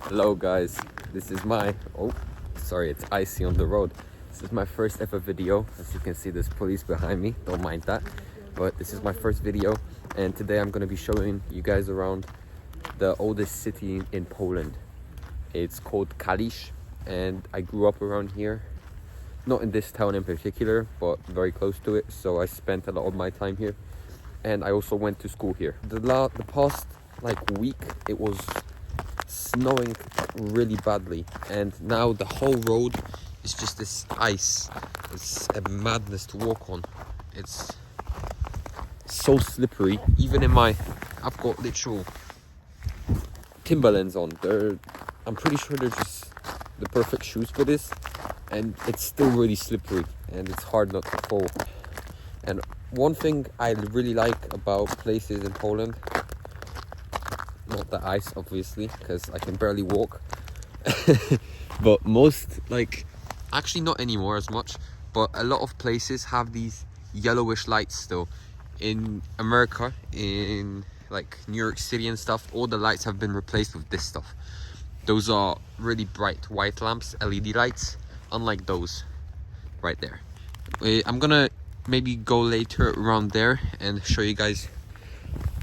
Hello guys, this is my, oh sorry, it's icy on the road. This is my first ever video. As you can see, there's police behind me, don't mind that. But this is my first video, and today I'm going to be showing you guys around the oldest city in Poland. It's called Kalisz, and I grew up around here. Not in this town in particular, but very close to it, so I spent a lot of my time here. And I also went to school here. The past week, it was snowing really badly, and now the whole road is just this ice. It's a madness to walk on. It's so slippery. Even in I've got literal Timberlands on. I'm pretty sure they're just the perfect shoes for this, and it's still really slippery and it's hard not to fall. And one thing I really like about places in Poland, not the ice obviously, because I can barely walk, but actually not anymore as much, but a lot of places have these yellowish lights still. In America, in New York City and stuff, all the lights have been replaced with this stuff. Those are really bright white lamps, LED lights, unlike those right there. I'm gonna maybe go later around there and show you guys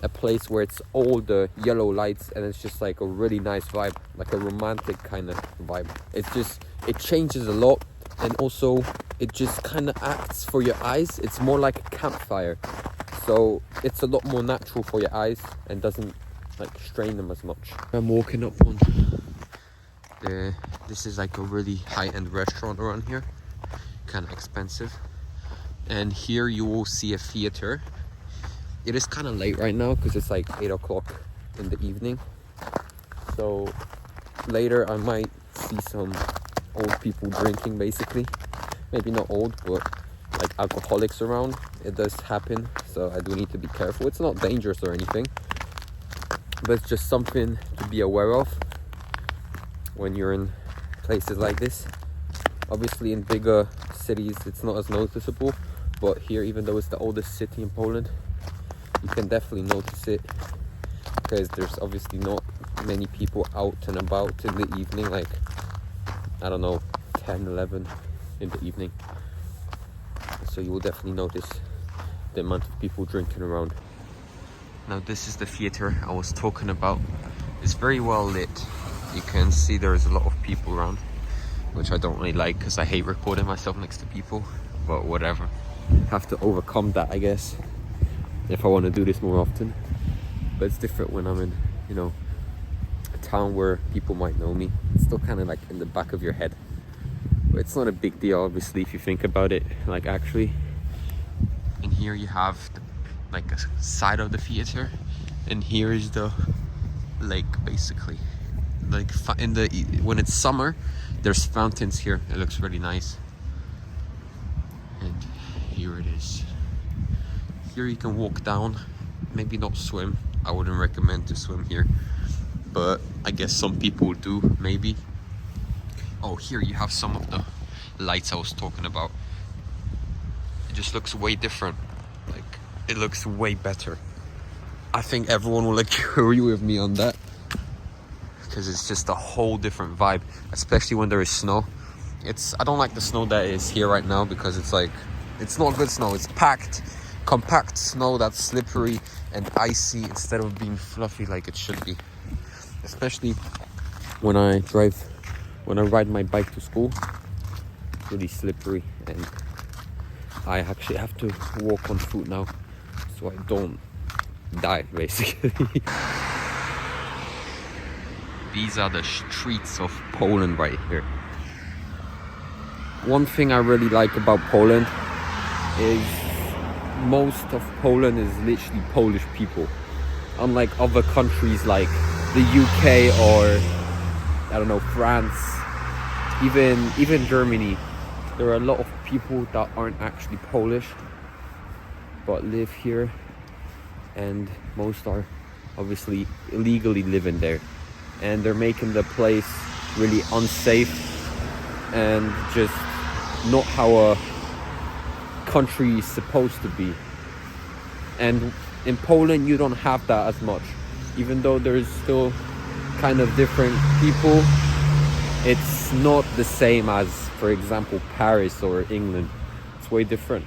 a place where it's all the yellow lights, and it's just like a really nice vibe, like a romantic kind of vibe. It changes a lot, and also it just kind of acts for your eyes. It's more like a campfire, so it's a lot more natural for your eyes and doesn't strain them as much. I'm walking up on this is like a really high-end restaurant around here, kind of expensive. And here you will see a theater. It is kind of late right now because it's 8 o'clock in the evening. So later I might see some old people drinking, basically. Maybe not old, but alcoholics around. It does happen, so I do need to be careful. It's not dangerous or anything, but it's just something to be aware of when you're in places like this. Obviously in bigger cities it's not as noticeable, but here, even though it's the oldest city in Poland, you can definitely notice it, because there's obviously not many people out and about in the evening, I don't know, 10, 11 in the evening. So you will definitely notice the amount of people drinking around. Now this is the theater I was talking about. It's very well lit. You can see there's a lot of people around, which I don't really like because I hate recording myself next to people, but whatever. Have to overcome that, I guess, if I want to do this more often. But it's different when I'm in, a town where people might know me. It's still kind of in the back of your head, but it's not a big deal, obviously, if you think about it, actually. And here you have a side of the theater, and here is the lake, basically. When it's summer, there's fountains here. It looks really nice. And here it is. Here you can walk down, maybe not swim. I wouldn't recommend to swim here, but I guess some people do, maybe. Oh, here you have some of the lights I was talking about. It just looks way different. It looks way better. I think everyone will agree with me on that, because it's just a whole different vibe, especially when there is snow. I don't like the snow that is here right now, because it's not good snow. It's compact snow that's slippery and icy instead of being fluffy like it should be. Especially when I ride my bike to school, it's really slippery, and I actually have to walk on foot now so I don't die, basically. These are the streets of Poland right here. One thing I really like about Poland is most of Poland is literally Polish people. Unlike other countries like the UK or, I don't know, France, even Germany, there are a lot of people that aren't actually Polish but live here, and most are obviously illegally living there, and they're making the place really unsafe and just not how a country is supposed to be. And in Poland you don't have that as much, even though there's still kind of different people. It's not the same as, for example, Paris or England. It's way different.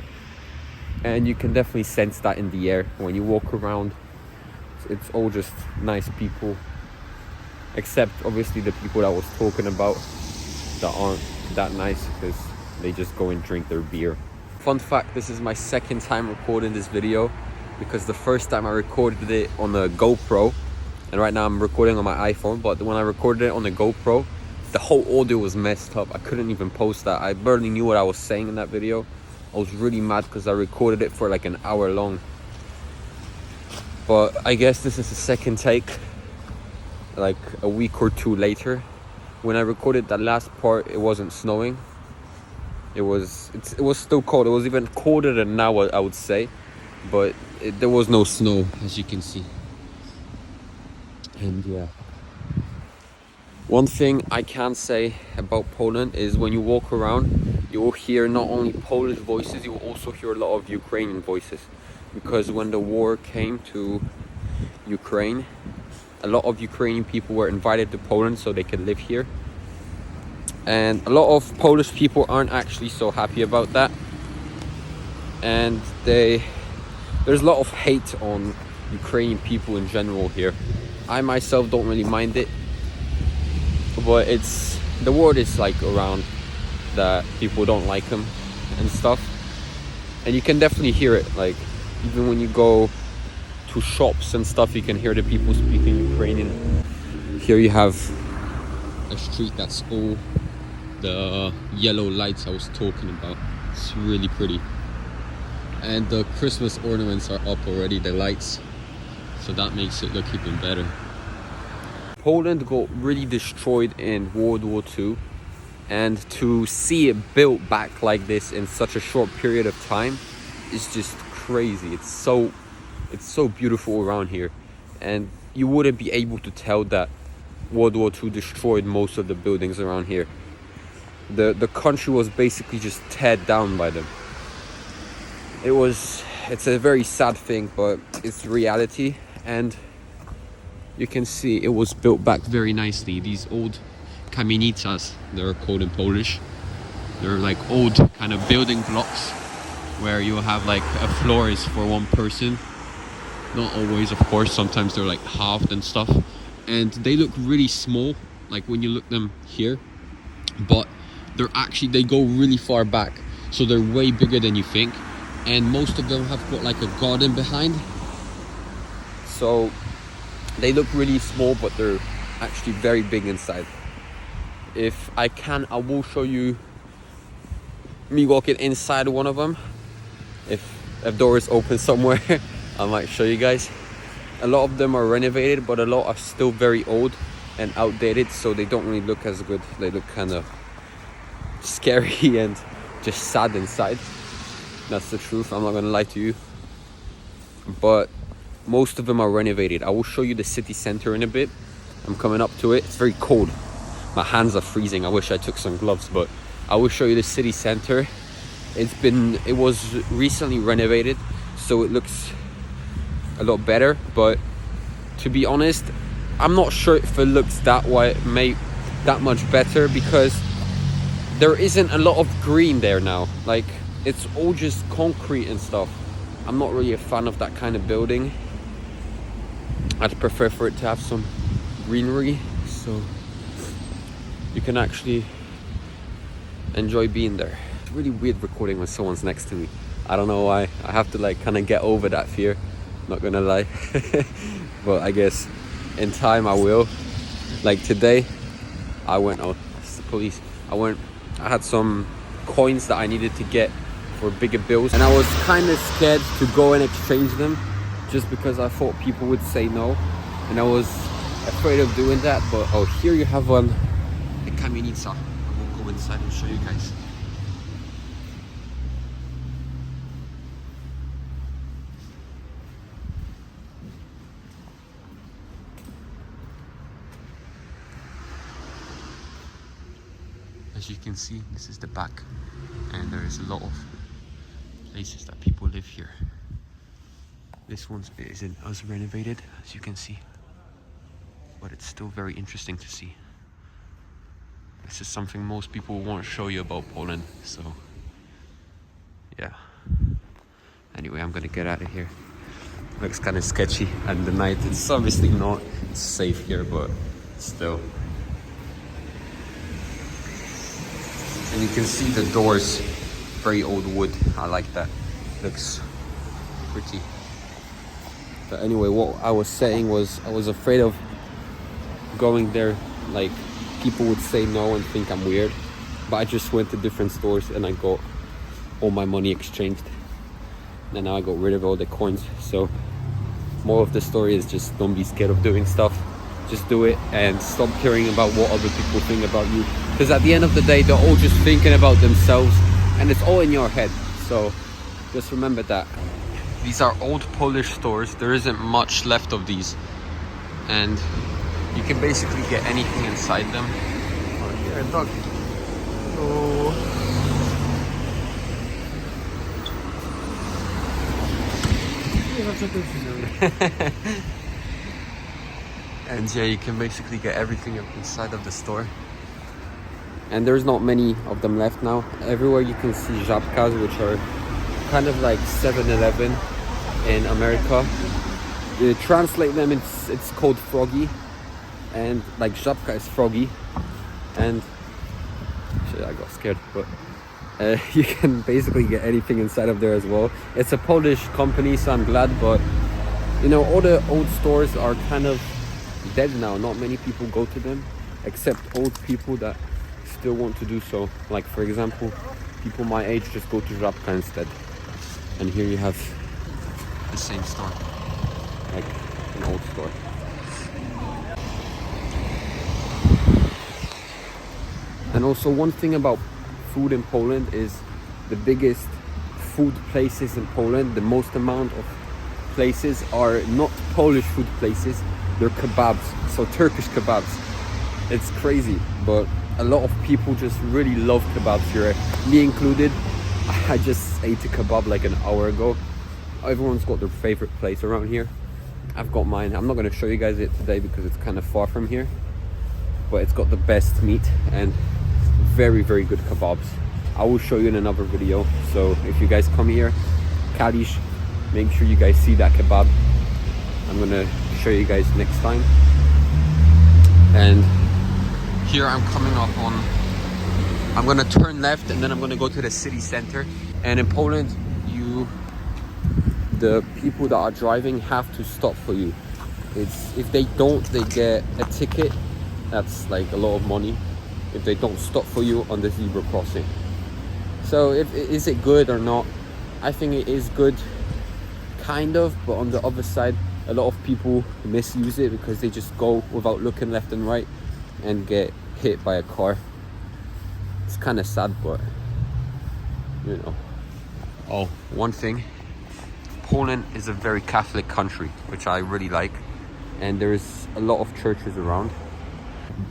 And you can definitely sense that in the air when you walk around. It's all just nice people. Except, obviously, the people that I was talking about that aren't that nice because they just go and drink their beer. Fun fact, this is my second time recording this video because the first time I recorded it on a GoPro, and right now I'm recording on my iPhone, but when I recorded it on the GoPro, the whole audio was messed up. I couldn't even post that. I barely knew what I was saying in that video. I was really mad because I recorded it for like an hour long. But I guess this is the second take, like a week or two later. When I recorded that last part, it wasn't snowing. It was still cold. It was even colder than now, I would say. But there was no snow, as you can see. And yeah. One thing I can say about Poland is when you walk around, you will hear not only Polish voices, you will also hear a lot of Ukrainian voices. Because when the war came to Ukraine, a lot of Ukrainian people were invited to Poland so they could live here. And a lot of Polish people aren't actually so happy about that. And there's a lot of hate on Ukrainian people in general here. I myself don't really mind it. But the word is like around that people don't like them and stuff. And you can definitely hear it, like even when you go to shops and stuff, you can hear the people speaking Ukrainian. Here you have a street that's all the yellow lights I was talking about. It's really pretty. And the Christmas ornaments are up already, the lights. So that makes it look even better. Poland got really destroyed in World War II, and to see it built back like this in such a short period of time is just crazy. It's so beautiful around here, and you wouldn't be able to tell that World War II destroyed most of the buildings around here. The country was basically just teared down by them. It's a very sad thing, but it's reality. And you can see it was built back very nicely. These old kamienicas, they're called in Polish. They're like old kind of building blocks where you have like a floor is for one person. Not always, of course. Sometimes they're like halved and stuff. And they look really small, like when you look them here. But they go really far back. So they're way bigger than you think. And most of them have got like a garden behind. So they look really small, but they're actually very big inside. If I can, I will show you me walking inside one of them. If a door is open somewhere, I might show you guys. A lot of them are renovated, but a lot are still very old and outdated, so they don't really look as good. They look kind of scary and just sad inside. That's the truth, I'm not gonna lie to you. But most of them are renovated. I will show you the city center in a bit. I'm coming up to it. It's very cold. My hands are freezing. I wish I took some gloves, but I will show you the city center. It was recently renovated, so it looks a lot better. But to be honest, I'm not sure if it looks that much better, because there isn't a lot of green there now. Like, it's all just concrete and stuff. I'm not really a fan of that kind of building. I'd prefer for it to have some greenery, so you can actually enjoy being there. It's really weird recording when someone's next to me. I don't know why. I have to like kind of get over that fear, not gonna lie. But I guess in time I will. Like today, it's the police. I had some coins that I needed to get for bigger bills, and I was kind of scared to go and exchange them, just because I thought people would say no, and I was afraid of doing that. But oh, here you have a kamienica. I will go inside and show you guys. As you can see, this is the back, and there is a lot of places that people live here. This one isn't as renovated, as you can see. but it's still very interesting to see. This is something most people won't show you about Poland, so yeah. Anyway, I'm gonna get out of here. Looks kind of sketchy at the night. It's obviously not safe here, but still. And you can see the doors, very old wood. I like that. Looks pretty. But anyway, what I was saying was I was afraid of going there. Like, people would say no and think I'm weird. But I just went to different stores and I got all my money exchanged. And now I got rid of all the coins. So more of the story is just don't be scared of doing stuff. Just do it and stop caring about what other people think about you. Because at the end of the day, they're all just thinking about themselves and it's all in your head. So just remember that. These are old Polish stores. There isn't much left of these. And you can basically get anything inside them. Oh, here, a dog. Oh. And yeah, you can basically get everything inside of the store. And there's not many of them left now. Everywhere you can see żabkas, which are kind of like 7-Eleven in America. You translate them, it's called froggy. And like żabka is froggy. And shit, I got scared, but you can basically get anything inside of there as well. It's a Polish company, so I'm glad, but you know, all the old stores are kind of dead now. Not many people go to them, except old people that still want to do so. Like, for example, people my age just go to żabka instead. And here you have the same store, like an old store. And also, one thing about food in Poland is the biggest food places in Poland, the most amount of places are not Polish food places, they're kebabs, so Turkish kebabs. It's crazy, but a lot of people just really love kebabs here, me included. I just ate a kebab like an hour ago. Everyone's got their favorite place around here. I've got mine. I'm not going to show you guys it today because it's kind of far from here, but it's got the best meat and very, very good kebabs. I will show you in another video. So if you guys come here, Kalisz, make sure you guys see that kebab. I'm gonna show you guys next time. And here I'm coming up on, I'm gonna turn left and then I'm gonna go to the city center. And in Poland, the people that are driving have to stop for you. If they don't, they get a ticket. That's like a lot of money if they don't stop for you on the zebra crossing. So is it good or not? I think it is good, kind of, but on the other side, a lot of people misuse it because they just go without looking left and right and get hit by a car. It's kind of sad, but you know. Oh, one thing, Poland is a very Catholic country, which I really like, and there's a lot of churches around.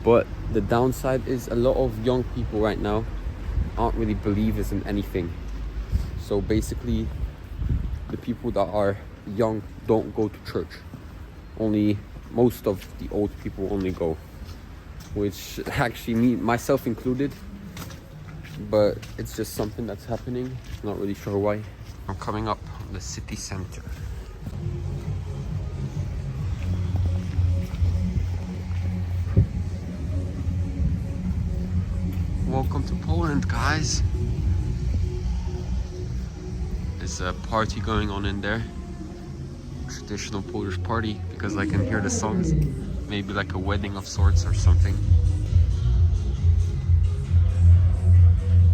But the downside is a lot of young people right now aren't really believers in anything. So basically, the people that are young don't go to church. Only most of the old people only go, which actually myself included. But it's just something that's happening. Not really sure why. I'm coming up on the city center. Welcome to Poland, guys. There's a party going on in there. Traditional Polish party, because I can hear the songs. Maybe like a wedding of sorts or something.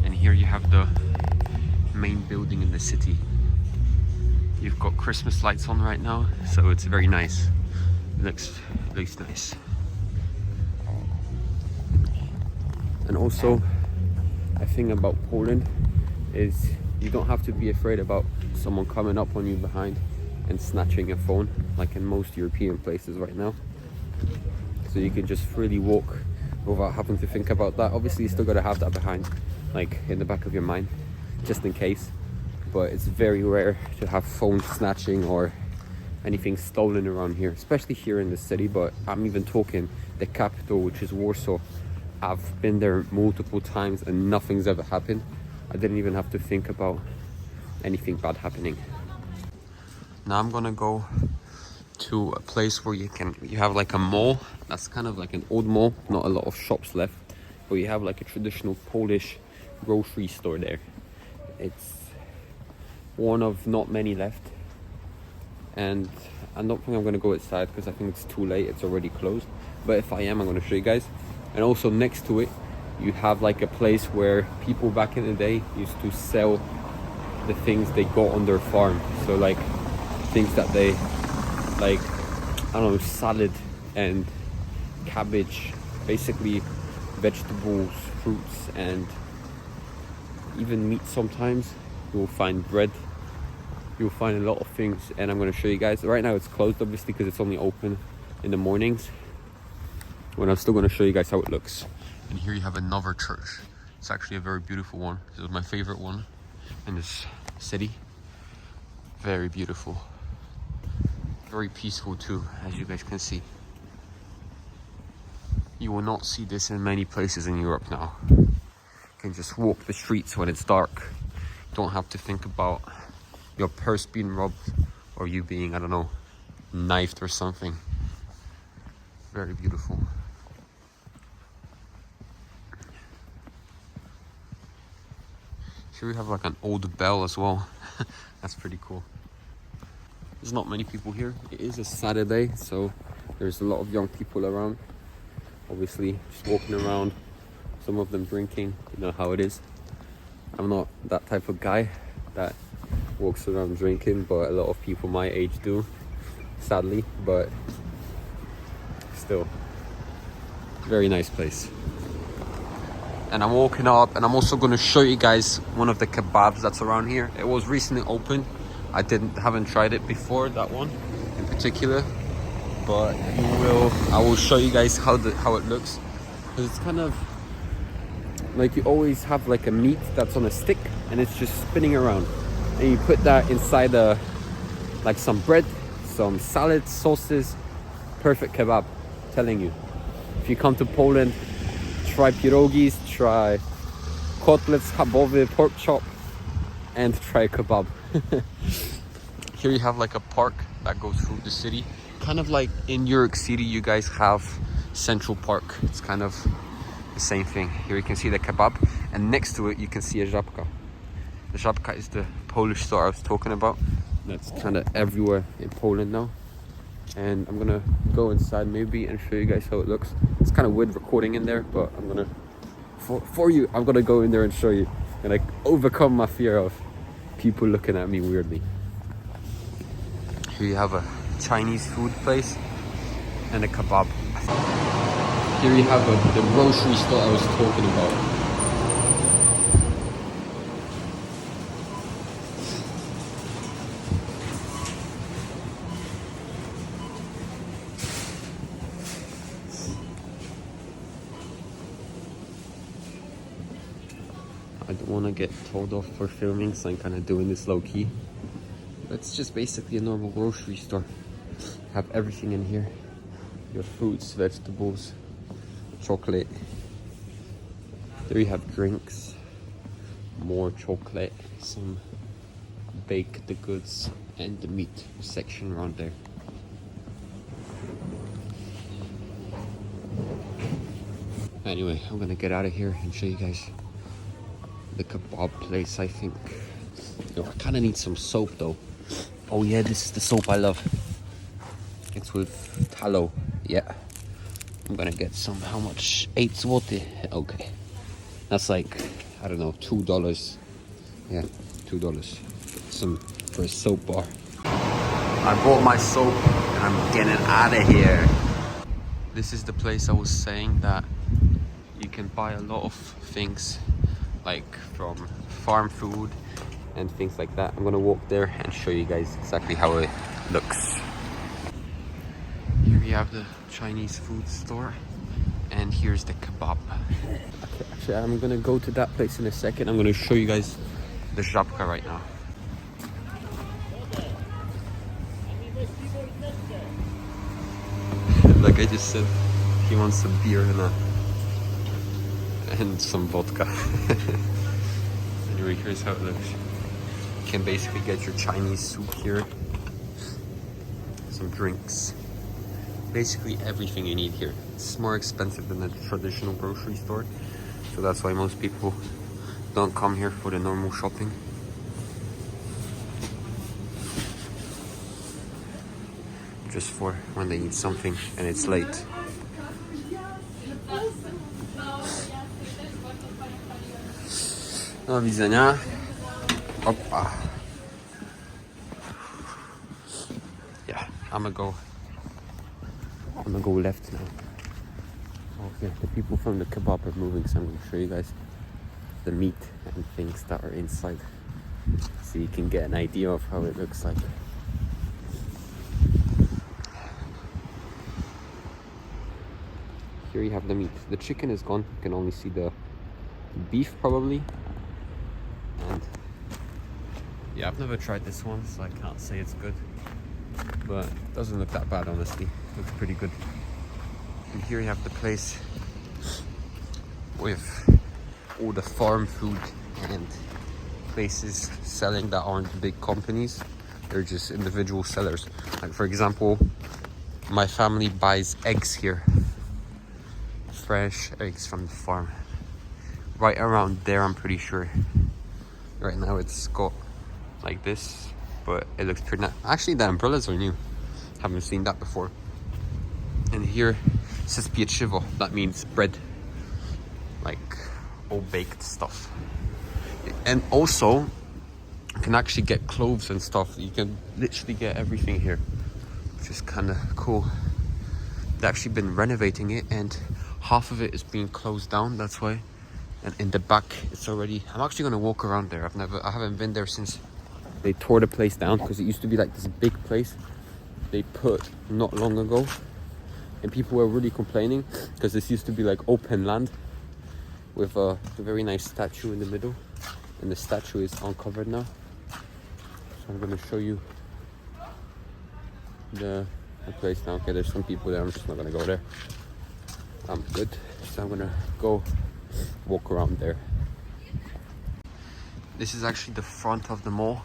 And here you have the main building in the city. You've got Christmas lights on right now, so it's very nice. It looks nice. And also, I think about Poland is you don't have to be afraid about someone coming up on you behind and snatching your phone like in most European places right now. So you can just freely walk without having to think about that. Obviously you still got to have that behind, like in the back of your mind, just in case. But it's very rare to have phone snatching or anything stolen around here, especially here in the city. But I'm even talking the capital, which is Warsaw. I've been there multiple times and nothing's ever happened. I didn't even have to think about anything bad happening. Now I'm gonna go to a place where you have like a mall. That's kind of like an old mall, not a lot of shops left, but you have like a traditional Polish grocery store there. It's one of not many left, and I don't think I'm gonna go inside because I think it's too late. It's already closed, but if I am, I'm gonna show you guys. And also next to it you have like a place where people back in the day used to sell the things they got on their farm. So like things that they like, I don't know, salad and cabbage, basically vegetables, fruits, and even meat. Sometimes you'll find bread, you'll find a lot of things, and I'm going to show you guys. Right now it's closed obviously because it's only open in the mornings, when I'm still going to show you guys how it looks. And here you have another church. It's actually a very beautiful one. This is my favorite one in this city. Very beautiful, very peaceful too, as you guys can see. You will not see this in many places in Europe now. You can just walk the streets when it's dark. You don't have to think about your purse being robbed or you being, I don't know, knifed or something. Very beautiful. Here we have like an old bell as well. That's pretty cool. There's not many people here. It is a Saturday, so there's a lot of young people around. Obviously, just walking around. Some of them drinking. You know how it is. I'm not that type of guy that walks around drinking, but a lot of people my age do, sadly. But still, very nice place. And I'm walking up, and I'm also going to show you guys one of the kebabs that's around here. It was recently opened. I haven't tried it before, that one in particular, but I will show you guys how it looks, because it's kind of like, you always have like a meat that's on a stick and it's just spinning around, and you put that inside like some bread, some salad, sauces. Perfect kebab, I'm telling you. If you come to Poland, try pierogis, try kotlets schabowy, pork chop, and try kebab. Here you have like a park that goes through the city, kind of like in New York City you guys have Central Park. It's kind of the same thing. Here you can see the kebab, and next to it you can see a żabka. The żabka is the Polish store I was talking about. That's kind of everywhere in Poland now. And I'm gonna go inside maybe and show you guys how it looks. It's kind of weird recording in there, but I'm gonna I'm gonna go in there and show you, and like overcome my fear of people looking at me weirdly. Here you have a Chinese food place and a kebab. Here you have the grocery store I was talking about. I don't want to get told off for filming, so I'm kind of doing this low-key. But it's just basically a normal grocery store. Have everything in here. Your fruits, vegetables, chocolate. There you have drinks, more chocolate, some baked goods, and the meat section around there. Anyway, I'm gonna get out of here and show you guys the kebab place, I think. Yo, I kind of need some soap though. Oh yeah, this is the soap I love. It's with tallow. Yeah, I'm gonna get some. How much? 8 zloty. Okay, that's like, I don't know, $2. Yeah, $2. Some for a soap bar. I bought my soap and I'm getting out of here. This is the place I was saying that you can buy a lot of things, like from farm food and things like that. I'm gonna walk there and show you guys exactly how it looks. Here we have the Chinese food store, and here's the kebab. Okay, actually I'm gonna go to that place in a second. I'm gonna show you guys the żabka right now. Like I just said, he wants some beer and some vodka. Anyway, here's how it looks. You can basically get your Chinese soup here, some drinks, basically everything you need here. It's more expensive than a traditional grocery store, so that's why most people don't come here for the normal shopping. Just for when they need something and it's late. Do widzenia. Opa. Yeah, I'm gonna go left now. Okay, the people from the kebab are moving, so I'm gonna show you guys the meat and things that are inside, so you can get an idea of how it looks like. Here you have the meat. The chicken is gone. You can only see the beef probably. And yeah, I've never tried this one, so I can't say it's good. But it doesn't look that bad, honestly. It looks pretty good. And here you have the place with all the farm food and places selling that aren't big companies. They're just individual sellers. Like for example, my family buys eggs here. Fresh eggs from the farm. Right around there, I'm pretty sure. Right now it's got like this, but it looks pretty nice. Actually, the umbrellas are new. Haven't seen that before. And here it says pieczywo. That means bread. Like all baked stuff. And also, you can actually get clothes and stuff. You can literally get everything here, which is kind of cool. They've actually been renovating it, and half of it is being closed down, that's why. And in the back, it's already... I'm actually gonna walk around there. I haven't been there since they tore the place down, because it used to be like this big place they put not long ago. And people were really complaining, because this used to be like open land with a very nice statue in the middle. And the statue is uncovered now. So I'm gonna show you the place now. Okay, there's some people there. I'm just not gonna go there. I'm good, so I'm gonna go walk around there. This is actually the front of the mall.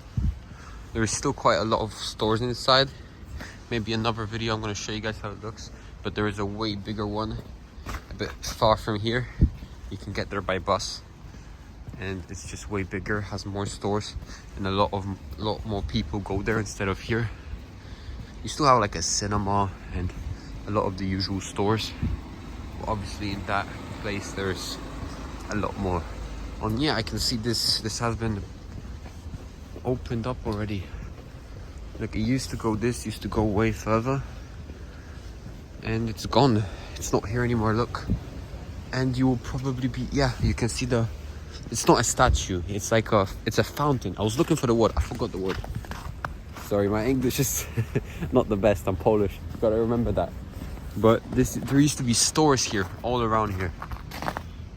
There is still quite a lot of stores inside. Maybe another video I'm gonna show you guys how it looks, but there is a way bigger one a bit far from here. You can get there by bus, and it's just way bigger, has more stores, and a lot more people go there instead of here. You still have like a cinema and a lot of the usual stores. Obviously in that place there's a lot more. Yeah, I can see this has been opened up already. Like it used to go way further, and it's gone. It's not here anymore, look. And you will probably be, yeah, you can see it's not a statue, it's like it's a fountain. I was looking for the word, I forgot the word. Sorry, my English is not the best. I'm Polish, gotta remember that. But there used to be stores here, all around here,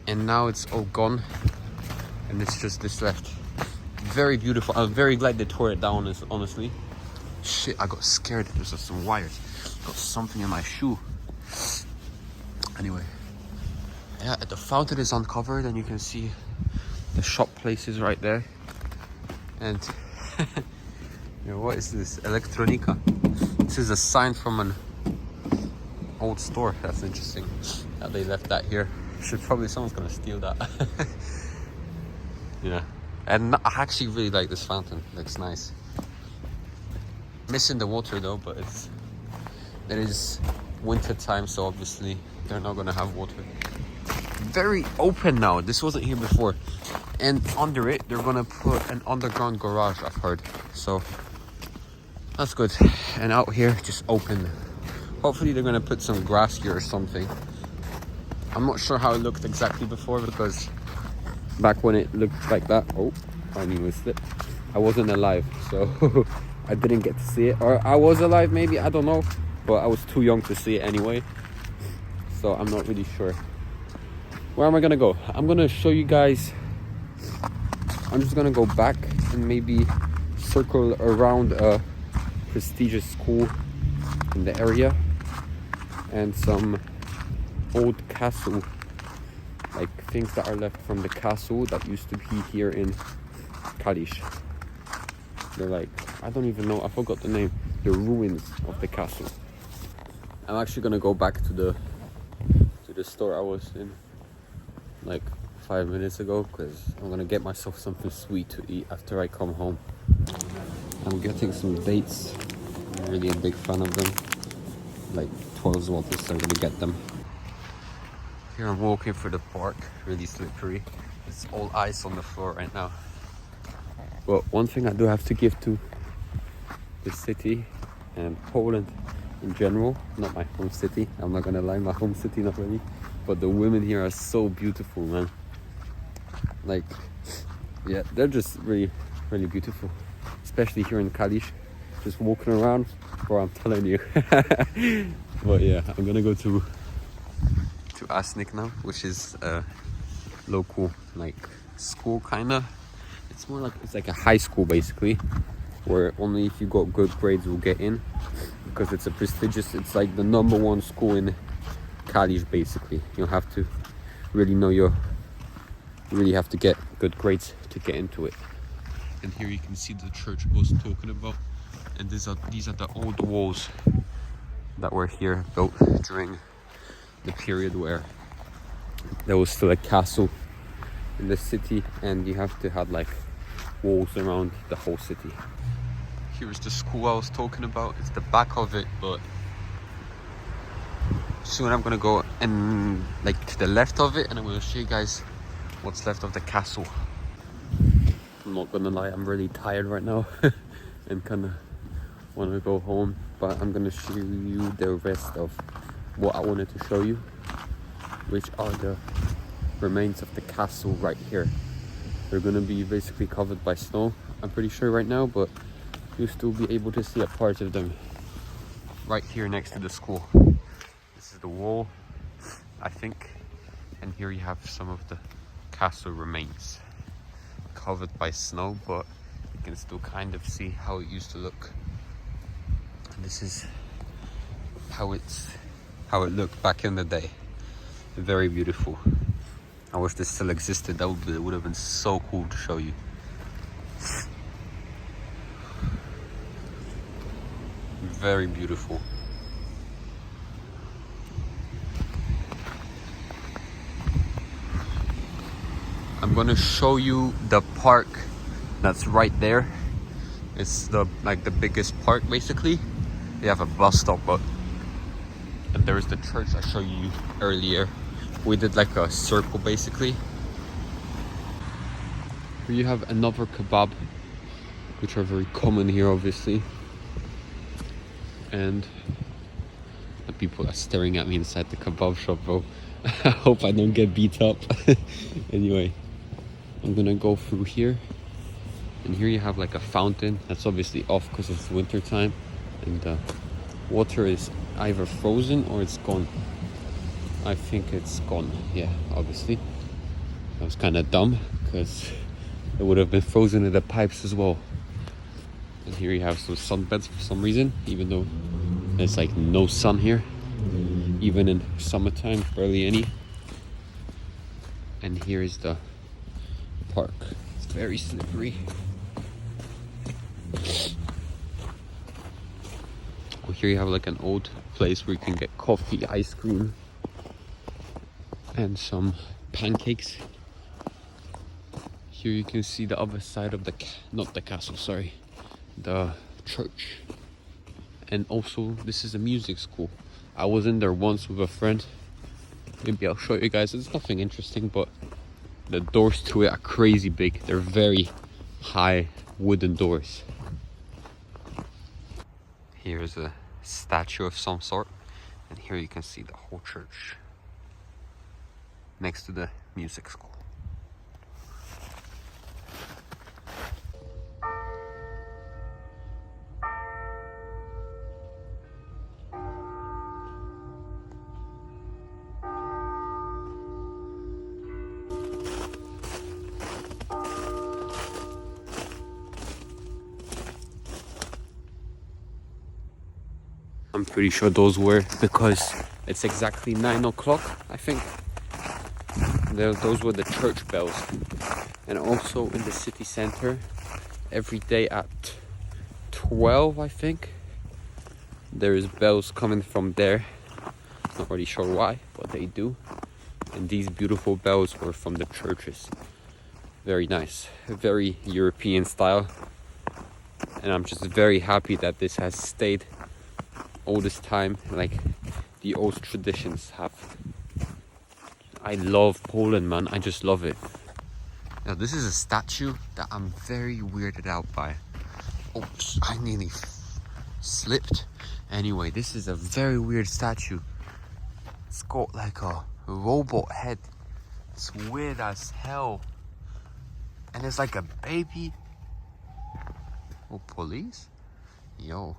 and now it's all gone, and it's just this left. Very beautiful. I'm very glad they tore it down, honestly. Shit, I got scared. There's just some wires. Got something in my shoe. Anyway, yeah, the fountain is uncovered, and you can see the shop places right there. And you know, what is this? Electronica. This is a sign from an old store. That's interesting that they left that here. Someone's gonna steal that. Yeah, and I actually really like this fountain. It looks nice. Missing the water though, but it is winter time, so obviously they're not gonna have water. Very open now. This wasn't here before, and under it they're gonna put an underground garage, I've heard, so that's good. And out here, just open. Hopefully they're gonna put some grass here or something. I'm not sure how it looked exactly before, because back when it looked like that, oh, I knew it slipped. I wasn't alive, so I didn't get to see it. Or I was alive maybe, I don't know, but I was too young to see it anyway, so I'm not really sure. Where am I gonna go? I'm gonna show you guys. I'm just gonna go back and maybe circle around a prestigious school in the area, and some old castle, like things that are left from the castle that used to be here in Kalisz. They're like, I don't even know, I forgot the name, the ruins of the castle. I'm actually gonna go back to the store I was in like 5 minutes ago, because I'm gonna get myself something sweet to eat after I come home. I'm getting some dates. I'm really a big fan of them. Like 12 zlotys, I'm gonna get them. Here I'm walking through the park, really slippery. It's all ice on the floor right now. But one thing I do have to give to the city and Poland in general, not my home city, I'm not gonna lie, my home city not really, but the women here are so beautiful, man. Like, yeah, they're just really, really beautiful. Especially here in Kalisz, just walking around, bro, I'm telling you. But yeah, I'm gonna go to Asnik now, which is a local like school kinda. It's more like, it's like a high school basically, where only if you got good grades will get in, because it's a prestigious, it's like the #1 school in Kalisz basically. You have to really know you really have to get good grades to get into it. And here you can see the church I was talking about, and these are the old walls that were here built during the period where there was still a castle in the city, and you have to have like walls around the whole city. Here's the school I was talking about. It's the back of it, but soon I'm gonna go and like to the left of it, and I'm gonna show you guys what's left of the castle. I'm not gonna lie, I'm really tired right now and kinda wanna go home, but I'm gonna show you the rest of what I wanted to show you, which are the remains of the castle right here. They're gonna be basically covered by snow, I'm pretty sure right now, but you'll still be able to see a part of them right here next to the school. This is the wall, I think, and here you have some of the castle remains covered by snow, but you can still kind of see how it used to look. And this is how it looked back in the day. Very beautiful. I wish this still existed. That would have been so cool to show you. Very beautiful. I'm gonna show you the park that's right there. It's the biggest park basically. They have a bus stop, and there's the church I showed you earlier. We did like a circle basically. Here you have another kebab, which are very common here obviously. And the people are staring at me inside the kebab shop, bro. I hope I don't get beat up. Anyway, I'm gonna go through here, and here you have like a fountain that's obviously off because it's winter time, and the water is either frozen or it's gone. I think it's gone, yeah, obviously. That was kind of dumb because it would have been frozen in the pipes as well. And here you have some sunbeds for some reason, even though there's like no sun here, even in summertime, barely any. And here is the park. It's very slippery. Well, here you have like an old place where you can get coffee, ice cream, and some pancakes. Here you can see the other side of the not the castle, sorry, the church. And also this is a music school. I was in there once with a friend. Maybe I'll show you guys. It's nothing interesting, but the doors to it are crazy big. They're very high wooden doors. Here's a statue of some sort, and here you can see the whole church next to the music school. I'm pretty sure those were because It's exactly 9 o'clock, I think. Those were the church bells. And also in the city center, every day at 12, I think, there is bells coming from there. Not really sure why, but they do. And these beautiful bells were from the churches. Very nice, very European style. And I'm just very happy that this has stayed all this time, like the old traditions have. I love Poland, man. I just love it. Now this is a statue that I'm very weirded out by. Oops, I nearly slipped. Anyway, this is a very weird statue. It's got like a robot head. It's weird as hell. And it's like a baby. Oh, police? Yo.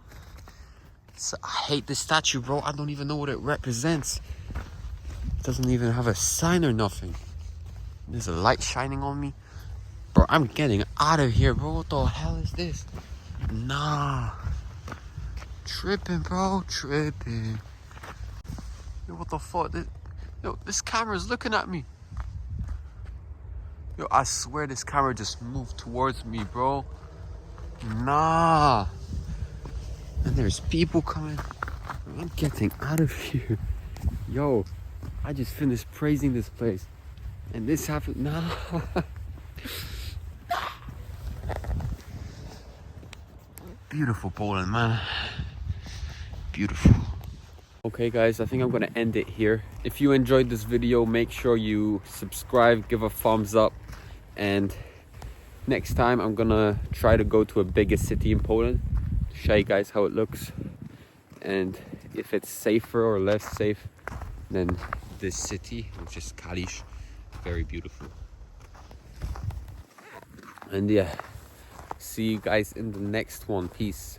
I hate this statue, bro. I don't even know what it represents. It doesn't even have a sign or nothing. There's a light shining on me. Bro, I'm getting out of here, bro. What the hell is this? Nah. Tripping, bro. Tripping. Yo, what the fuck? Yo, this camera's looking at me. Yo, I swear this camera just moved towards me, bro. Nah. And there's people coming. I'm getting out of here. Yo, I just finished praising this place. And this happened. Nah. Beautiful Poland, man. Beautiful. Okay guys, I think I'm gonna end it here. If you enjoyed this video, make sure you subscribe, give a thumbs up, and next time I'm gonna try to go to a bigger city in Poland to show you guys how it looks and if it's safer or less safe than this city, which is Kalisz. Very beautiful. And yeah, see you guys in the next one. Peace.